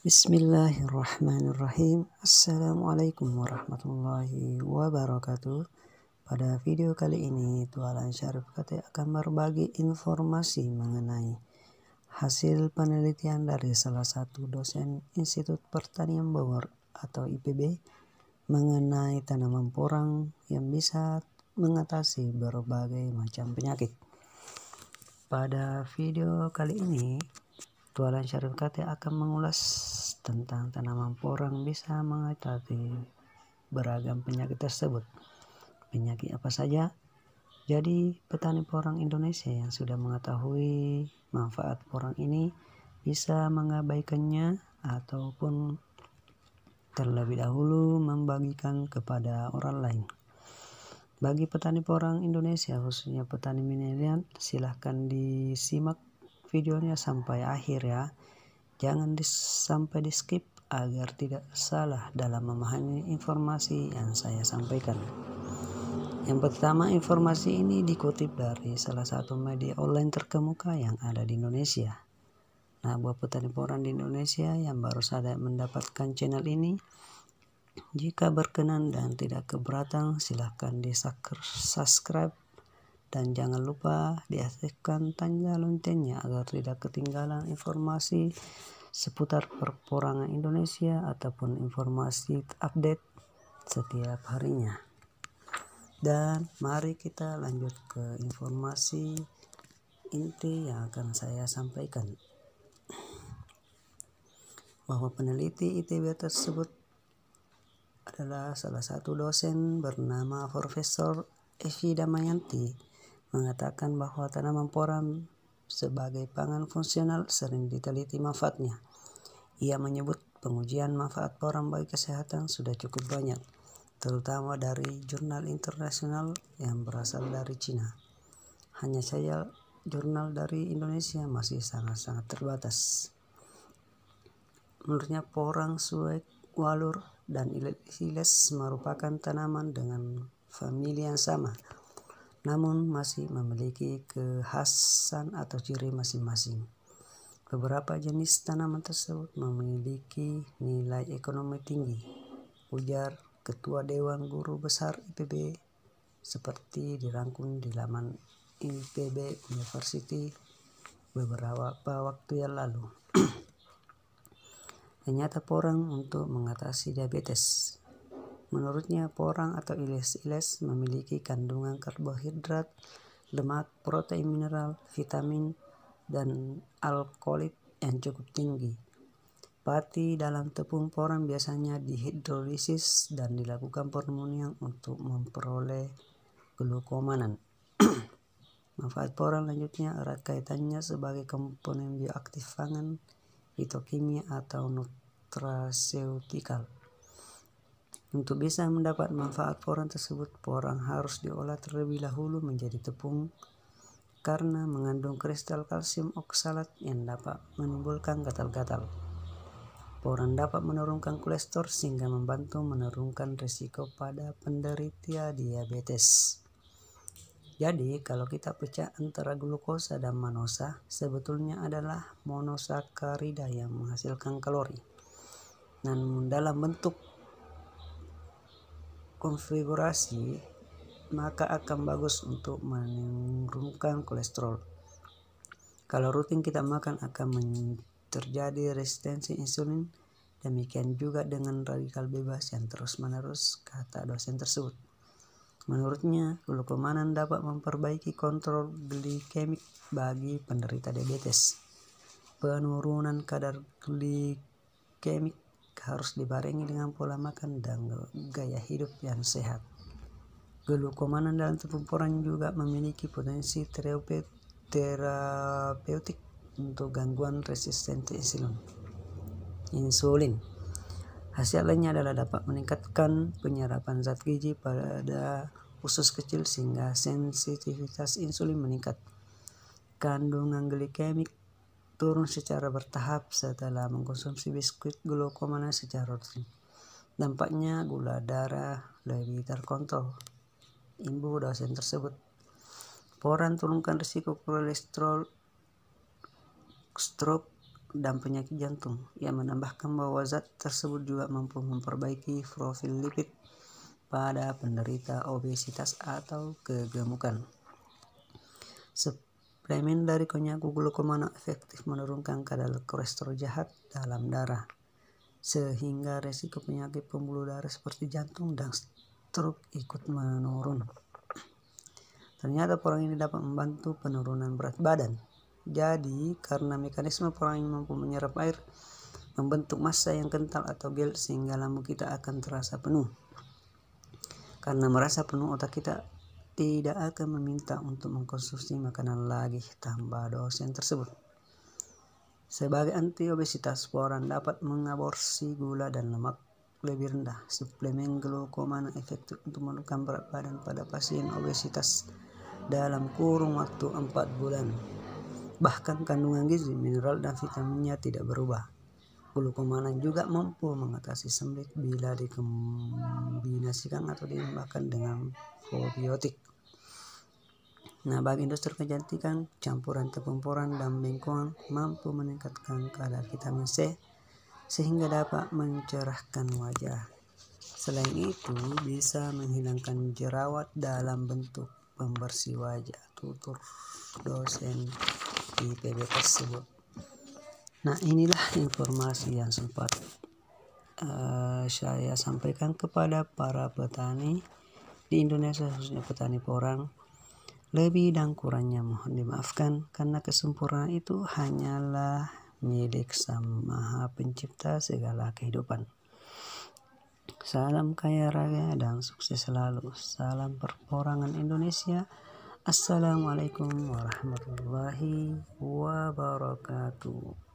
Bismillahirrahmanirrahim. Assalamualaikum warahmatullahi wabarakatuh. Pada video kali ini Tualan Syarif Kate akan berbagi informasi mengenai hasil penelitian dari salah satu dosen Institut Pertanian Bogor atau IPB mengenai tanaman porang yang bisa mengatasi berbagai macam penyakit. Pada video kali ini Tualan Syarif Kate akan mengulas tentang tanaman porang bisa mengatasi beragam penyakit tersebut. Penyakit apa saja? Jadi petani porang Indonesia yang sudah mengetahui manfaat porang ini bisa mengabaikannya ataupun terlebih dahulu membagikan kepada orang lain. Bagi petani porang Indonesia khususnya petani milenial, silahkan disimak videonya sampai akhir ya. Jangan sampai di skip agar tidak salah dalam memahami informasi yang saya sampaikan. Yang pertama, informasi ini dikutip dari salah satu media online terkemuka yang ada di Indonesia. Nah, buat petani porang di Indonesia yang baru saja mendapatkan channel ini, jika berkenan dan tidak keberatan, silahkan di subscribe. Dan jangan lupa diaktifkan tanda loncengnya agar tidak ketinggalan informasi seputar perporangan Indonesia ataupun informasi update setiap harinya. Dan mari kita lanjut ke informasi inti yang akan saya sampaikan. Bahwa peneliti ITB tersebut adalah salah satu dosen bernama Profesor Evi Damayanti mengatakan bahwa tanaman porang sebagai pangan fungsional sering diteliti manfaatnya. Ia menyebut pengujian manfaat porang bagi kesehatan sudah cukup banyak, terutama dari jurnal internasional yang berasal dari Cina. Hanya saja jurnal dari Indonesia masih sangat-sangat terbatas. Menurutnya porang, suwek, walur, dan iles merupakan tanaman dengan famili yang sama, namun masih memiliki kekhasan atau ciri masing-masing. Beberapa jenis tanaman tersebut memiliki nilai ekonomi tinggi, ujar Ketua Dewan Guru Besar IPB seperti dirangkum di laman IPB University beberapa waktu yang lalu. Ternyata porang untuk mengatasi diabetes. Menurutnya porang atau iles memiliki kandungan karbohidrat, lemak, protein, mineral, vitamin, dan alkaloid yang cukup tinggi. Pati dalam tepung porang biasanya dihidrolisis dan dilakukan pemurnian untuk memperoleh glukomanan. Manfaat porang lanjutnya erat kaitannya sebagai komponen bioaktif pangan, fitokimia atau nutraseutikal. Untuk bisa mendapat manfaat porang tersebut, porang harus diolah terlebih dahulu menjadi tepung karena mengandung kristal kalsium oksalat yang dapat menimbulkan gatal-gatal. Porang dapat menurunkan kolesterol sehingga membantu menurunkan risiko pada penderita diabetes. Jadi kalau kita pecah antara glukosa dan manosa, sebetulnya adalah monosakarida yang menghasilkan kalori. Namun dalam bentuk konfigurasi maka akan bagus untuk menurunkan kolesterol. Kalau rutin kita makan akan terjadi resistensi insulin, demikian juga dengan radikal bebas yang terus-menerus, kata dosen tersebut. Menurutnya, glukomanan dapat memperbaiki kontrol glikemik bagi penderita diabetes. Penurunan kadar glikemik harus dibarengi dengan pola makan dan gaya hidup yang sehat. Glukomanan dalam tepung porang juga memiliki potensi terapeutik untuk gangguan resistensi insulin. Hasil lainnya adalah dapat meningkatkan penyerapan zat gizi pada usus kecil sehingga sensitivitas insulin meningkat. Kandungan glikemik turun secara bertahap setelah mengkonsumsi biskuit glukomanan secara rutin. Dampaknya gula darah lebih terkontrol, imbuh dosen tersebut. Porang turunkan risiko kolesterol, stroke, dan penyakit jantung. Ia menambahkan bahwa zat tersebut juga mampu memperbaiki profil lipid pada penderita obesitas atau kegemukan. Suplemen dari konyak glukomana efektif menurunkan kadar kolesterol jahat dalam darah, sehingga resiko penyakit pembuluh darah seperti jantung dan stroke ikut menurun. Ternyata porang ini dapat membantu penurunan berat badan. Jadi, karena mekanisme porang ini mampu menyerap air, membentuk massa yang kental atau gel, sehingga lambung kita akan terasa penuh. Karena merasa penuh, otak kita tidak akan meminta untuk mengkonsumsi makanan lagi tambah dosen tersebut. Sebagai anti obesitas, porang dapat mengaborsi gula dan lemak lebih rendah. Suplemen glukomana efektif untuk menurunkan berat badan pada pasien obesitas dalam kurun waktu 4 bulan. Bahkan kandungan gizi, mineral, dan vitaminnya tidak berubah. Glukomana juga mampu mengatasi sembelit bila dikombinasikan atau ditambahkan dengan probiotik. Nah, bagi industri kecantikan, campuran tepung porang dan bengkoang mampu meningkatkan kadar vitamin C sehingga dapat mencerahkan wajah. Selain itu, bisa menghilangkan jerawat dalam bentuk pembersih wajah, tutur dosen IPB tersebut. Nah, inilah informasi yang sempat saya sampaikan kepada para petani di Indonesia, khususnya petani porang. Lebih dan kurangnya mohon dimaafkan, karena kesempurnaan itu hanyalah milik Sang Maha Pencipta segala kehidupan. Salam kaya raya dan sukses selalu. Salam perporangan Indonesia. Assalamualaikum warahmatullahi wabarakatuh.